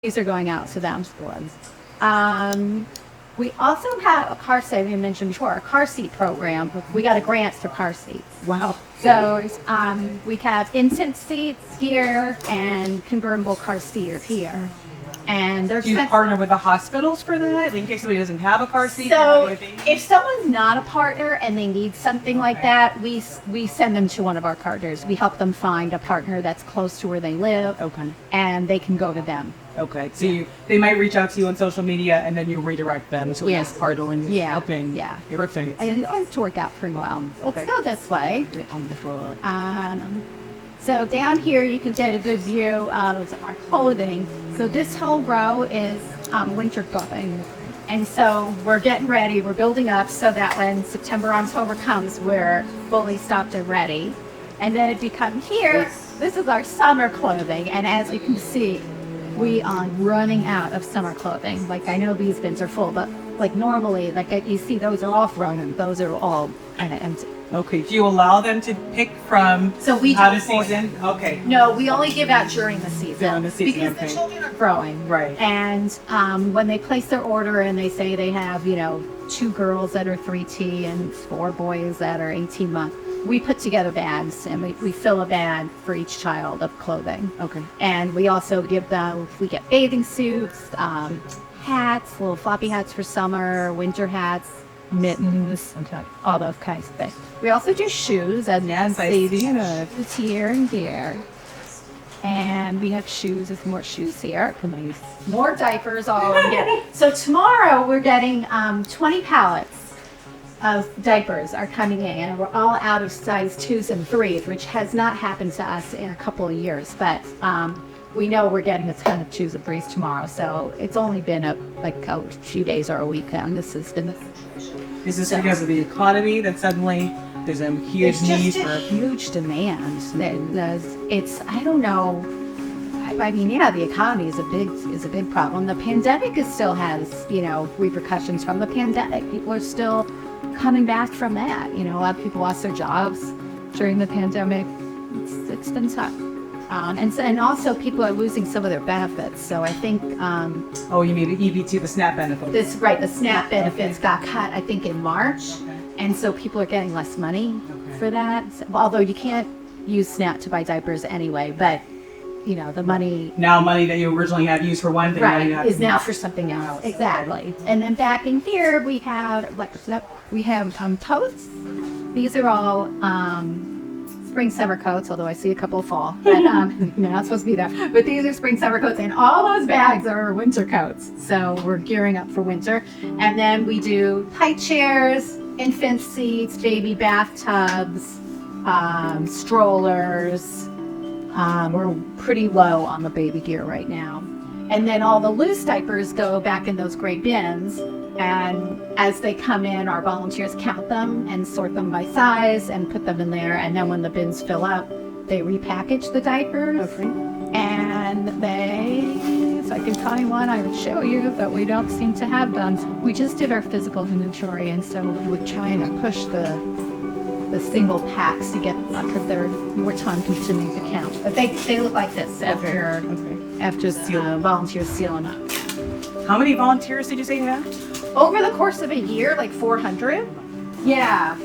These are going out to them ones. We also have a car seat, we mentioned before, a car seat program. We got a grant for car seats. Wow. So we have infant seats here and convertible car seats here. And there's Do you partner with the hospitals for that in case somebody doesn't have a car seat? So if someone's not a partner and they need something like that, we send them to one of our partners. We help them find a partner that's close to where they live. Okay. And they can go to them. Okay. So they might reach out to you on social media and then you redirect them to Yes. partner and helping. Yeah. Perfect. And it always work out pretty well. Let's go this way. So down here you can get a good view of our clothing. So this whole row is winter clothing. And so we're getting ready, we're building up so that when September, October comes, we're fully stocked and ready. And then if you come here, this is our summer clothing. And as you can see, we are running out of summer clothing. Like I know these bins are full, but like normally, like you see those are off running, those are all kind of empty. Okay. Do you allow them to pick from So we out do of season? Okay. No, we only give out during the season. During the season, because okay. the children are growing. Right. And when they place their order and they say they have, 2 girls that are 3T and 4 boys that are 18 months, we put together bags and we fill a bag for each child of clothing. Okay. And we also give them, we get bathing suits, hats, little floppy hats for summer, winter hats, mittens, all those kinds of things. We also do shoes, as you can see, shoes here and here. And we have shoes, there's more shoes here. More diapers all in here. So tomorrow we're getting 20 pallets of diapers are coming in, and we're all out of size 2s and 3s, which has not happened to us in a couple of years, but we know we're getting a ton of 2s and 3s tomorrow, so it's only been a few days or a week, and this has been Is this because of the economy that suddenly there's a huge need just for a huge demand? It's I don't know. I mean, yeah, the economy is a big problem. The pandemic still has repercussions from the pandemic. People are still coming back from that. A lot of people lost their jobs during the pandemic. It's been tough. And also people are losing some of their benefits. So I think Oh, you mean the EBT, the SNAP benefit? the SNAP benefits got cut, I think, in March, and so people are getting less money for that. Although you can't use SNAP to buy diapers anyway, but the money Now money that you originally had used for one thing is now for something else. Exactly. And then back in here we have coats. These are all spring summer coats, although I see a couple of fall, but you're not supposed to be there. But these are spring summer coats, and all those bags are winter coats. So we're gearing up for winter. And then we do high chairs, infant seats, baby bathtubs, strollers. We're pretty low on the baby gear right now. And then all the loose diapers go back in those gray bins. And as they come in, our volunteers count them and sort them by size and put them in there. And then when the bins fill up, they repackage the diapers. Okay. And if I can find one, I would show you, but we don't seem to have done. We just did our physical inventory, and so we would try and push the single packs to get, because they're more time consuming to count. But they look like this after volunteers seal them up. How many volunteers did you say you have? Over the course of a year, like 400. Yeah.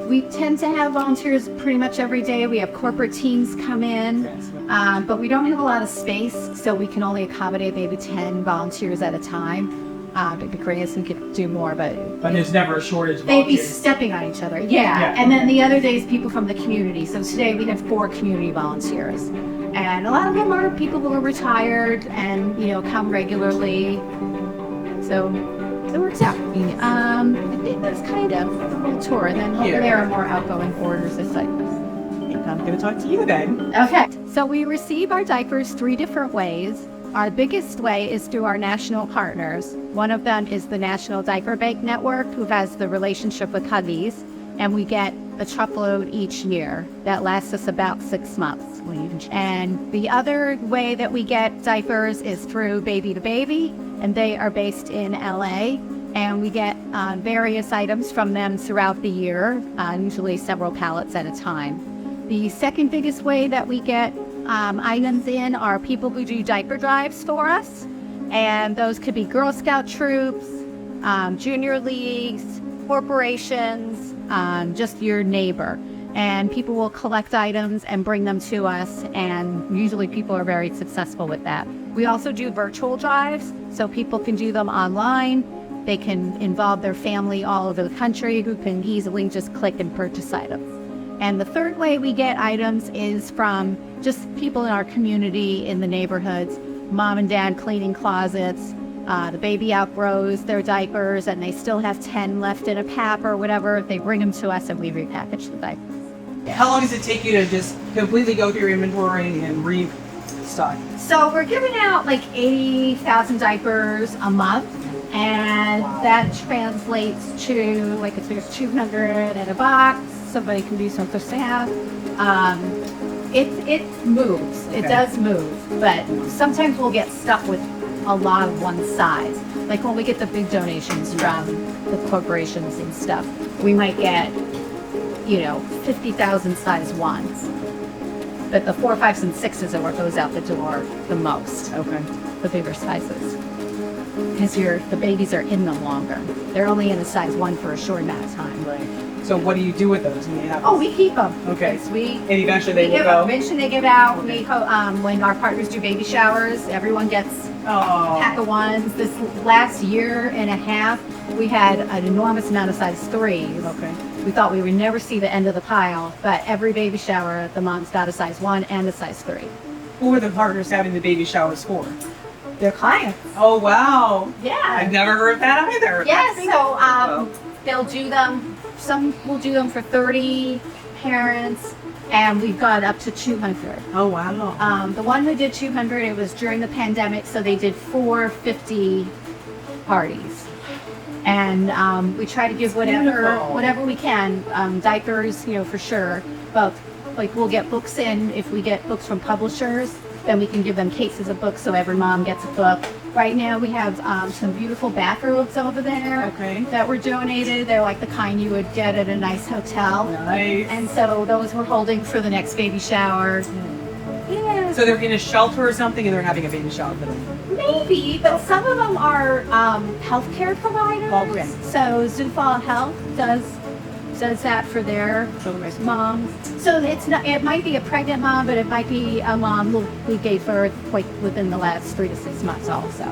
We tend to have volunteers pretty much every day. We have corporate teams come in, but we don't have a lot of space, so we can only accommodate maybe 10 volunteers at a time. It'd be great if we could do more, but there's never a shortage of they'd be volunteers. stepping on each other. Yeah. And then the other days, people from the community. So today we have 4 community volunteers. And a lot of them are people who are retired and, come regularly. So it works out. I think that's kind of the whole tour. And then over there are more outgoing orders. It's like, I'm going to talk to you then. okay. So we receive our diapers 3 different ways. Our biggest way is through our national partners. One of them is the National Diaper Bank Network, who has the relationship with Huggies, and we get a truckload each year that lasts us about 6 months. And the other way that we get diapers is through Baby to Baby, and they are based in LA, and we get various items from them throughout the year, usually several pallets at a time. The second biggest way that we get items in are people who do diaper drives for us. And those could be Girl Scout troops, junior leagues, corporations, just your neighbor. And people will collect items and bring them to us, and usually people are very successful with that. We also do virtual drives, so people can do them online. They can involve their family all over the country who can easily just click and purchase items. And the third way we get items is from just people in our community, in the neighborhoods, mom and dad cleaning closets. The baby outgrows their diapers and they still have 10 left in a pack or whatever. They bring them to us and we repackage the diapers. How long does it take you to just completely go through your inventory and restock? So we're giving out like 80,000 diapers a month, and that translates to like if there's 200 in a box, somebody can do some for staff. It moves. It does move, but sometimes we'll get stuck with a lot of one size. Like when we get the big donations from the corporations and stuff, we might get 50,000 size ones. But the 4, 5s, and 6s are what goes out the door the most. Okay. The bigger sizes. Because the babies are in them longer. They're only in a size 1 for a short amount of time. Right. So what do you do with those when you have we keep them. Okay. And eventually they will go? Eventually they give out. Okay. When our partners do baby showers, everyone gets a pack of ones. This last year and a half, we had an enormous amount of size 3s. Okay. We thought we would never see the end of the pile, but every baby shower, the moms got a size 1 and a size 3. Who are the partners having the baby showers for? Their clients. Oh, wow. Yeah. I've never heard of that either. Yes, so they'll do them, some will do them for 30 parents, and we've gone up to 200. Oh, wow. The one who did 200, it was during the pandemic, so they did 450 parties. And we try to give whatever we can, diapers, for sure. But like we'll get books in. If we get books from publishers, then we can give them cases of books so every mom gets a book. Right now we have some beautiful bathrobes over there that were donated. They're like the kind you would get at a nice hotel. Nice. And so those we're holding for the next baby shower. Yeah. So they're in a shelter or something and they're having a baby shower for them? Maybe, but some of them are healthcare providers. Okay. So Zufall Health does that for their moms. So it's not. It might be a pregnant mom, but it might be a mom who we gave birth like within the last 3 to 6 months also,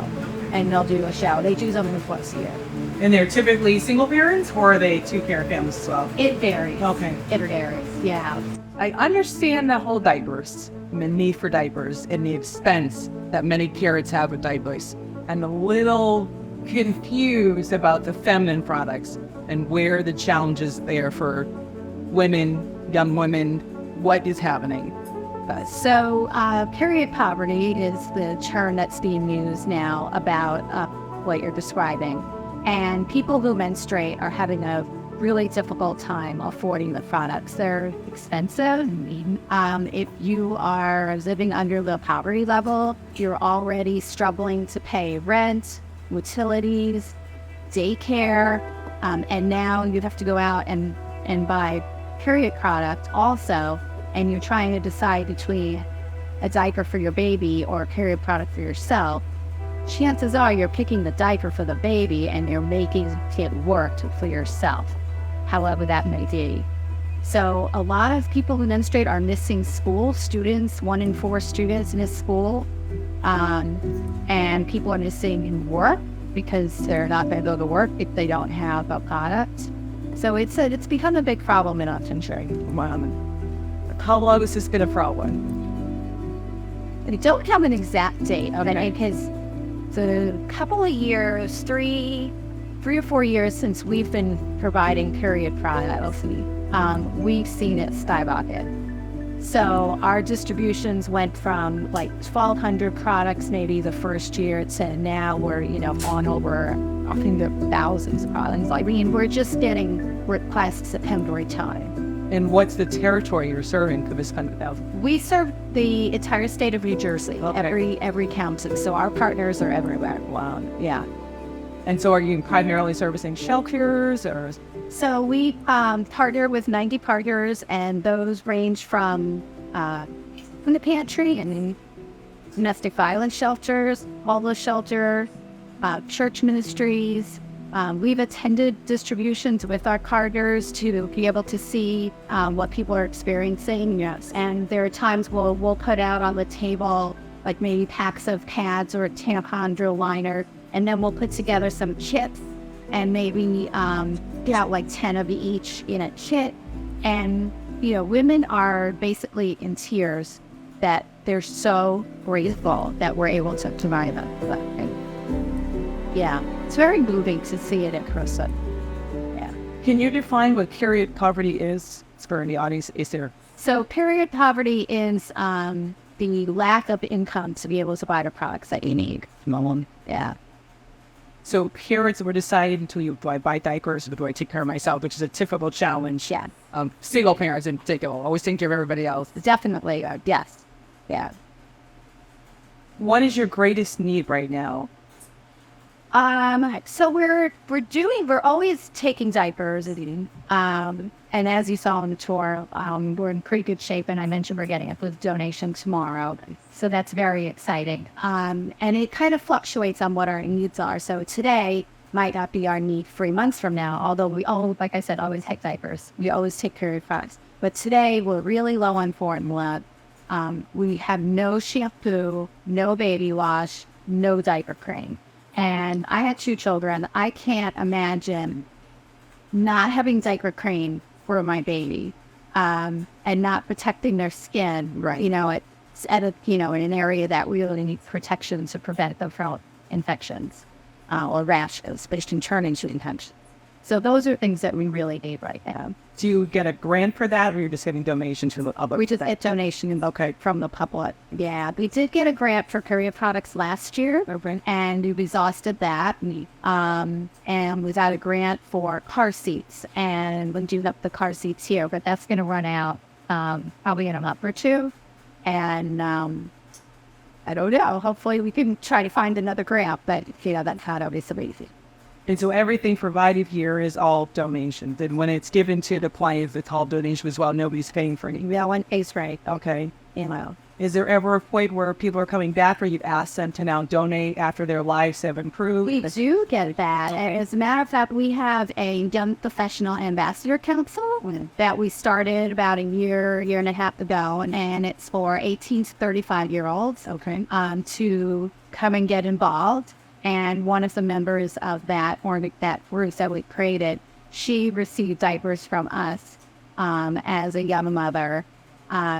and they'll do a shower. They do them once a year. And they're typically single parents, or are they 2-parent families as well? It varies. Okay. It varies. Yeah. I understand the whole diapers, and the need for diapers, and the expense that many parents have with diapers. I'm a little confused about the feminine products and where the challenges there for women, young women, what is happening. So period poverty is the term that's being used now about what you're describing. And people who menstruate are having a really difficult time affording the products. They're expensive. If you are living under the poverty level, you're already struggling to pay rent, utilities, daycare, and now you have to go out and buy period product also, and you're trying to decide between a diaper for your baby or a period product for yourself. Chances are you're picking the diaper for the baby and you're making it work for yourself, however that may be. So a lot of people who menstruate are missing school. Students, 1 in 4 students miss school, and people are missing work because they're not going to go to work if they don't have a product. So it's become a big problem in our country. Wow. How long has this been a problem? I don't have an exact date, because it's a couple of years, three or 4 years since we've been providing period products. We've seen it skyrocket. So our distributions went from like 1,200 products maybe the first year to now we're on over I think there are thousands of products. We're just getting requests at every time. And what's the territory you're serving for this 100,000? We serve the entire state of New Jersey, every county. So our partners are everywhere. Wow. Yeah. And so are you primarily servicing shelters or? So we partner with 90 partners, and those range from in the pantry, and domestic violence shelters, homeless shelter, church ministries. We've attended distributions with our partners to be able to see what people are experiencing. Yes. And there are times we'll put out on the table like maybe packs of pads or a tampon drill liner, and then we'll put together some kits and maybe get out like 10 of each in a kit. And, women are basically in tears that they're so grateful that we're able to provide them. Yeah, it's very moving to see it in person. Yeah. Can you define what period poverty is for the audience? Is there? So period poverty is the lack of income to be able to buy the products that you need. Yeah. So parents were deciding do I buy diapers or do I take care of myself, which is a typical challenge. Yeah. Single parents in particular always take care of everybody else. Definitely. Yes. Yeah. What is your greatest need right now? So we're always taking diapers, and as you saw on the tour, we're in pretty good shape, and I mentioned we're getting a food donation tomorrow, so that's very exciting. And it kind of fluctuates on what our needs are. So today might not be our need 3 months from now, although we like I said, always take diapers. We always take period products. But today we're really low on formula. We have no shampoo, no baby wash, no diaper cream. And I had 2 children. I can't imagine not having diaper cream for my baby, and not protecting their skin. Right. In an area that we really need protection to prevent them from infections or rashes, especially turning to infections. So those are things that we really need right now. Do you get a grant for that, or you're just getting donations from the public? We just get donations from the public. Yeah, we did get a grant for period products last year, and we've exhausted that. And we got a grant for car seats, and we'll do up the car seats here, but that's going to run out probably in a month or 2. And I don't know. Hopefully we can try to find another grant, but that's not always so easy. And so everything provided here is all donations. And when it's given to the clients, it's all donation as well. Nobody's paying for anything. Yeah, one pays right. Okay. Is there ever a point where people are coming back, or you've asked them to now donate after their lives have improved? We do get that. As a matter of fact, we have a Young Professional Ambassador Council that we started about a year and a half ago, and it's for 18 to 35-year-olds to come and get involved. And one of the members of that group that we created, she received diapers from us as a young mother.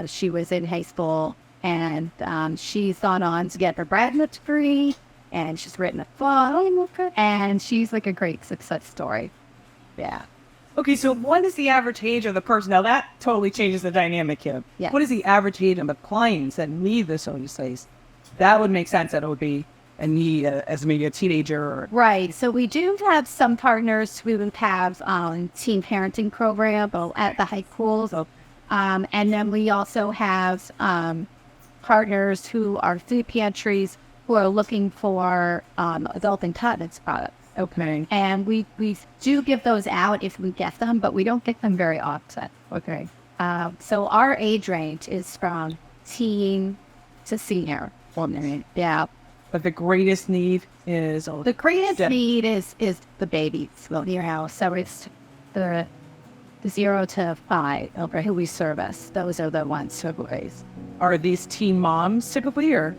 She was in high school, and she's gone on to get her graduate degree, and she's written a book, and she's like a great success story. Yeah. Okay, so what is the average age of the person? Now that totally changes the dynamic here. Yeah. What is the average age of the clients that need this on your space? That would make sense that it would be a need as maybe a teenager. Right. So we do have some partners who have teen parenting program at the high schools. And then we also have partners who are food pantries who are looking for adult incontinence products. Okay. And we do give those out if we get them, but we don't get them very often. Okay. So our age range is from teen to senior. Yeah. But the greatest need is... The greatest need is the babies in your house. So it's the 0 to 5 who we service. Those are the ones who raise. Are these teen moms typically, or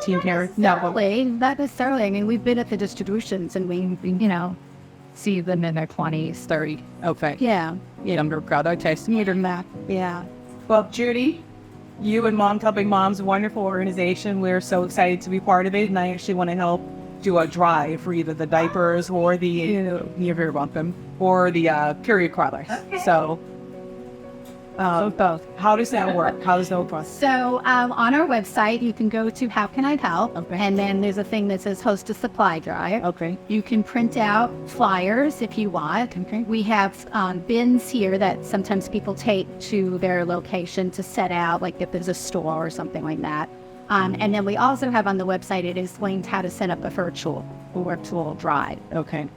teen parents? Not necessarily. I mean, we've been at the distributions, and we see them in their 20s, 30. Okay. Yeah. Younger crowd. Okay. Neater than that. Yeah. Well, Judy, you and Moms Helping Moms, a wonderful organization. We're so excited to be part of it, and I actually want to help do a drive for either the diapers or you're very welcome, or the period products. Okay. So both. How does that work? How does that work? So on our website, you can go to How Can I Help? Okay. And then there's a thing that says Host a Supply Drive. Okay. You can print out flyers if you want. Okay. We have bins here that sometimes people take to their location to set out, like if there's a store or something like that. And then we also have on the website, it explains how to set up a virtual drive. Okay.